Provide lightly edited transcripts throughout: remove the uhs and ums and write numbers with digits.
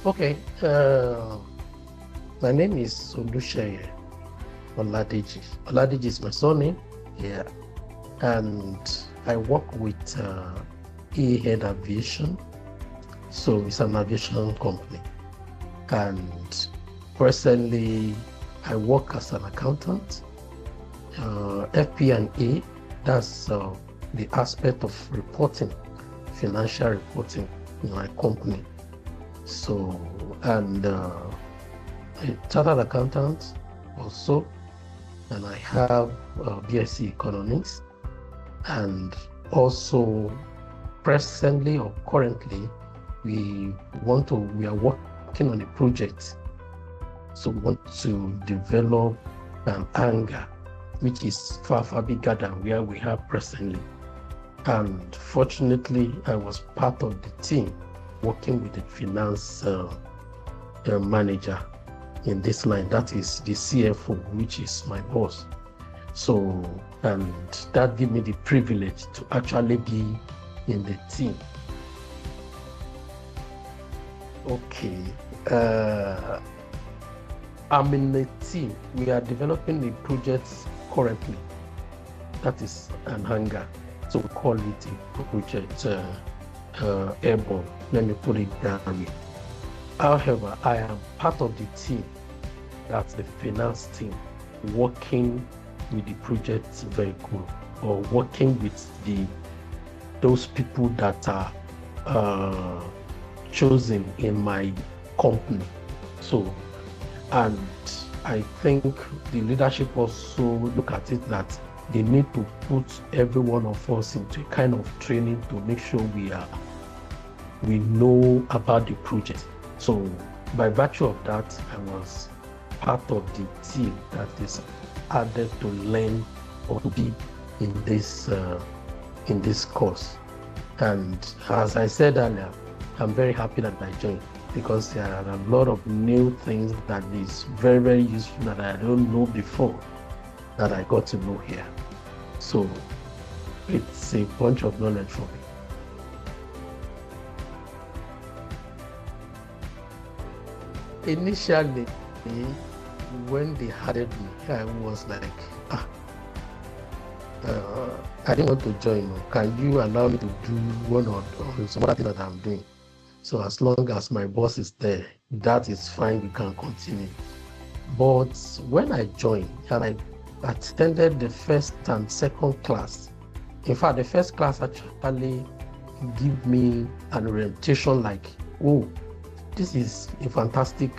Okay, my name is Oluseye Oladeji. Oladeji is my surname, yeah, and I work with Head Aviation, so it's an aviation company. And presently, I work as an accountant. FP&A, that's the aspect of reporting, financial reporting in my company. So, and a chartered accountant also, and I have BSc Economics, and also presently or currently, we are working on a project. So we want to develop an hangar, which is far, far bigger than where we have presently. And fortunately, I was part of the team working with the finance manager in this line. That is the CFO, which is my boss. So, and that gave me the privilege to actually be in the team. Okay. I'm in a team. We are developing a project currently. That is an hangar. So we call it a project airborne. Let me put it that way. However, I am part of the team, that's the finance team, working with the project vehicle or working with those people that are chosen in my company. So, and I think the leadership also look at it that they need to put every one of us into a kind of training to make sure we know about the project. So by virtue of that, I was part of the team that is added to learn or to be in this course. And as I said earlier, I'm very happy that I joined, because there are a lot of new things that is very, very useful that I don't know before that I got to know here. So it's a bunch of knowledge for me. Initially, when they added me, I was like, I didn't want to join. Can you allow me to do one or some other thing that I'm doing? So as long as my boss is there, that is fine, we can continue. But when I joined and I attended the first and second class, in fact, the first class actually gave me an orientation like, oh, this is a fantastic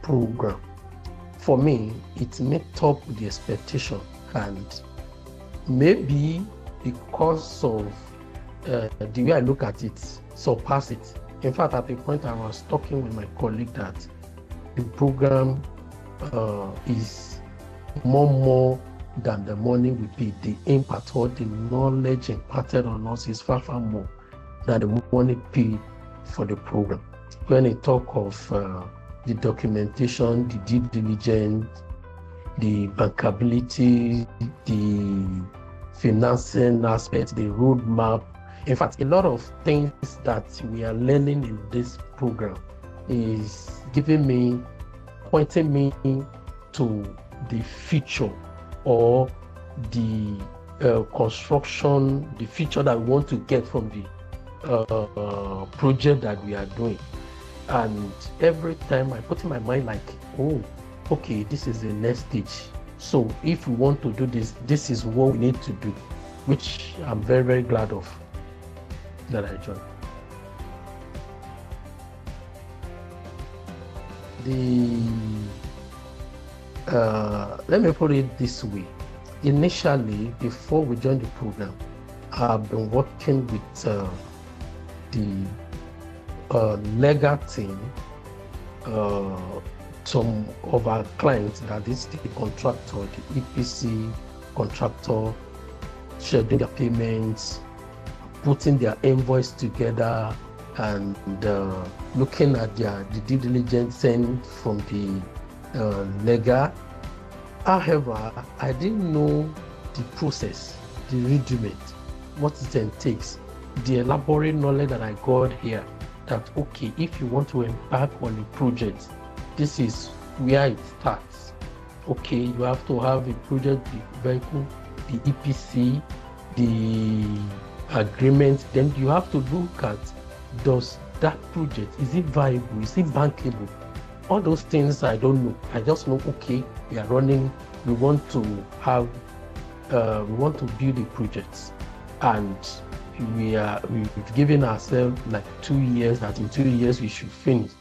program. For me, it met up with the expectation, and maybe because of the way I look at it, surpass it. In fact, at the point I was talking with my colleague that the program is more than the money we pay. The impact or the knowledge imparted on us is far, far more than the money paid for the program. When I talk of the documentation, the due diligence, the bankability, the financing aspect, the roadmap. In fact, a lot of things that we are learning in this program is pointing me to the future or the construction, the future that we want to get from the project that we are doing. And every time I put in my mind like, oh, okay, this is the next stage. So if we want to do this, this is what we need to do, which I'm very, very glad of that I joined. Let me put it this way. Initially, before we joined the program, I've been working with the legal team, some of our clients, that is the contractor, the EPC contractor, scheduling their payments, putting their invoice together, and looking at the due diligence from the legal. However, I didn't know the process, the rudiment, what it takes, the elaborate knowledge that I got here that, okay, if you want to embark on a project, this is where it starts. Okay, you have to have a project vehicle, the EPC, the agreement. Then you have to look at, does that project, is it viable? Is it bankable? All those things I don't know. I just know, okay, we are running, we want to have, we want to build a project, and we've given ourselves like 2 years, that in 2 years we should finish.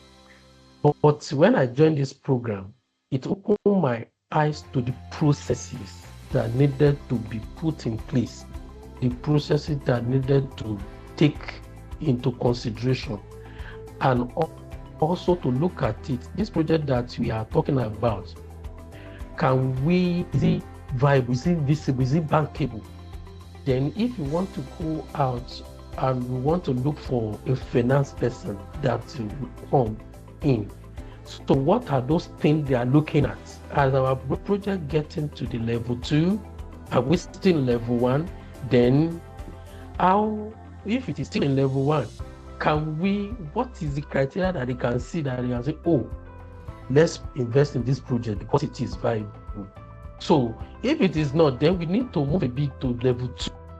But when I joined this program, it opened my eyes to the processes that needed to be put in place, the processes that needed to take into consideration, and also to look at it. This project that we are talking about, is it viable, is it visible, is it bankable? Then if you want to go out and you want to look for a finance person that will come in, so what are those things they are looking at? As our project getting to the level 2, are we still in level 1? Then how, if it is still in level 1, what is the criteria that they can see that they can say, oh, let's invest in this project because it is viable? So if it is not, then we need to move a bit to level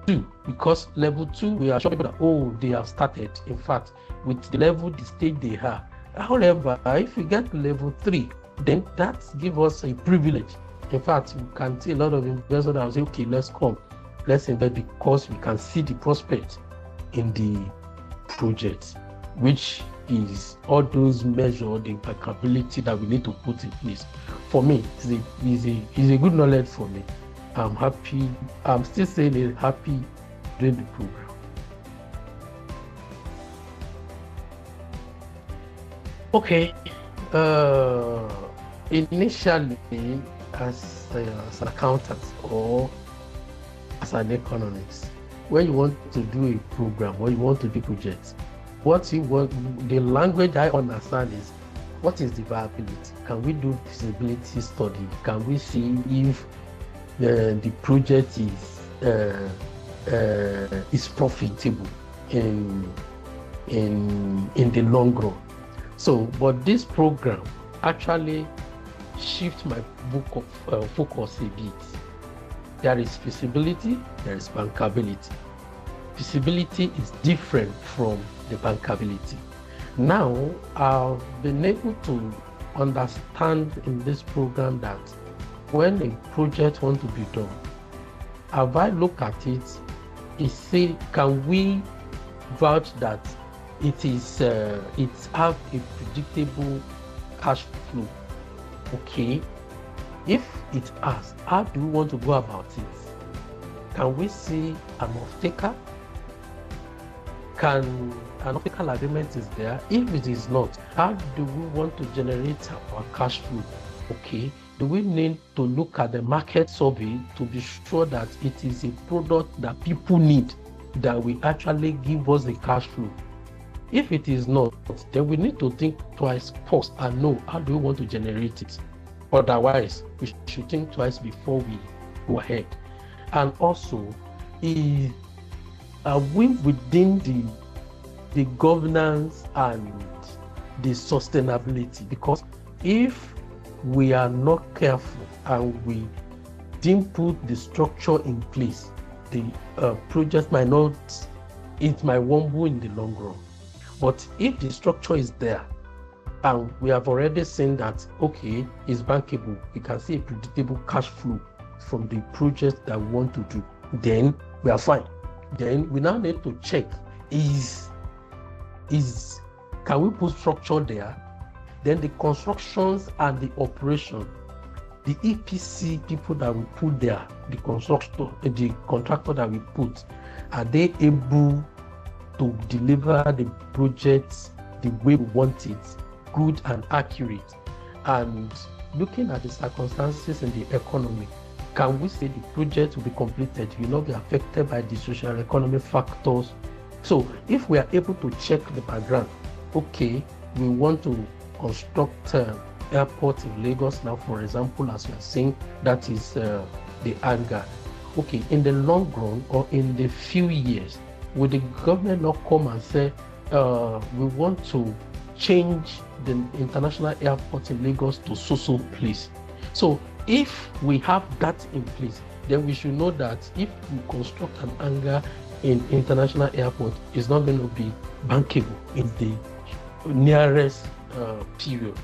2, because level 2, we are showing people that, oh, they have started, in fact, with the level, the stage they are. However, if we get to level 3, then that gives us a privilege. In fact, we can see a lot of investors that will say, okay, let's invest because we can see the prospect in the project, which is all those measures, the bankability that we need to put in place. For me, it's a good knowledge for me. I'm happy. I'm still saying it, happy doing the program. Okay. Initially, as an accountant or as an economist, when you want to do a program or you want to do projects, the language I understand is, what is the viability? Can we do feasibility study? Can we see if the project is profitable in the long run? So, but this program actually shifts my focus a bit. There is feasibility, there is bankability. Feasibility is different from the bankability. Now, I've been able to understand in this program that when a project wants to be done, if I look at it, can we vouch that it have a predictable cash flow? Okay. If it has, how do we want to go about it? Can we see an off-taker? Can an off-taker agreement is there? If it is not, how do we want to generate our cash flow? Okay. Do we need to look at the market survey to be sure that it is a product that people need, that will actually give us the cash flow? If it is not, then we need to think twice first and know how do we want to generate it. Otherwise, we should think twice before we go ahead. And also, are we within the governance and the sustainability? Because if we are not careful and we didn't put the structure in place, the project might wobble in the long run. But if the structure is there, and we have already seen that, okay, it's bankable, we can see a predictable cash flow from the project that we want to do, then we are fine. Then we now need to check, can we put structure there? Then the constructions and the operation, the EPC people that we put there, the contractor that we put, are they able to deliver the projects the way we want it, good and accurate? And looking at the circumstances in the economy, can we say the project will be completed, will not be affected by the social economic factors? So if we are able to check the background, okay, we want to construct airport in Lagos now, for example, as you are saying, that is the hangar. Okay, in the long run or in the few years, will the government not come and say, we want to change the international airport in Lagos to so place. So if we have that in place, then we should know that if we construct an hangar in international airport, it's not going to be bankable in the nearest period.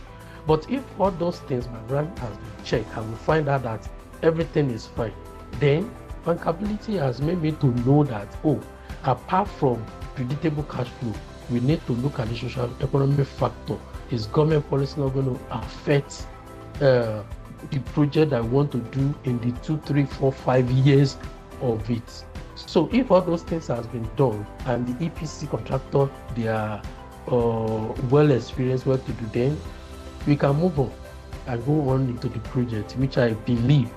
But if all those things, my brand has been checked and we find out that everything is fine, then bankability has made me to know that, oh, apart from predictable cash flow, we need to look at the social economic factor. Is government policy not going to affect the project I want to do in the 2, 3, 4, 5 years of it? So if all those things has been done and the EPC contractor, they are well experienced, well to do, then we can move on and go on into the project, which I believe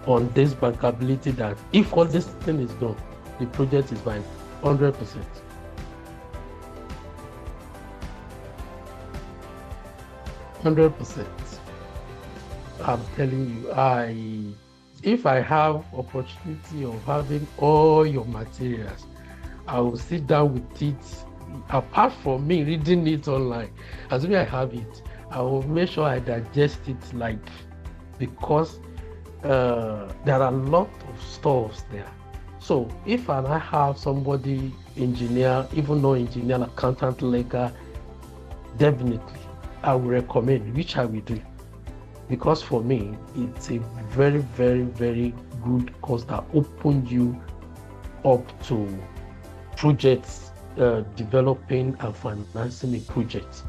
on this bankability that if all this thing is done, the project is fine, 100%. 100%. I'm telling you, if I have opportunity of having all your materials, I will sit down with it. Apart from me reading it online, as I have it, I will make sure I digest it, because there are a lot of stores there. So if I have somebody, engineer, even though engineer, accountant, legal, definitely I will recommend, which I will do. Because for me, it's a very, very, very good course that opens you up to projects, developing and financing a project.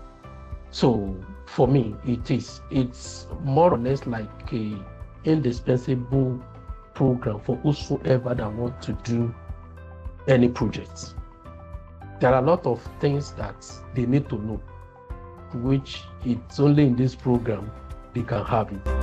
So for me, it's more or less like a indispensable program for whosoever that want to do any project. There are a lot of things that they need to know, which it's only in this program they can have it.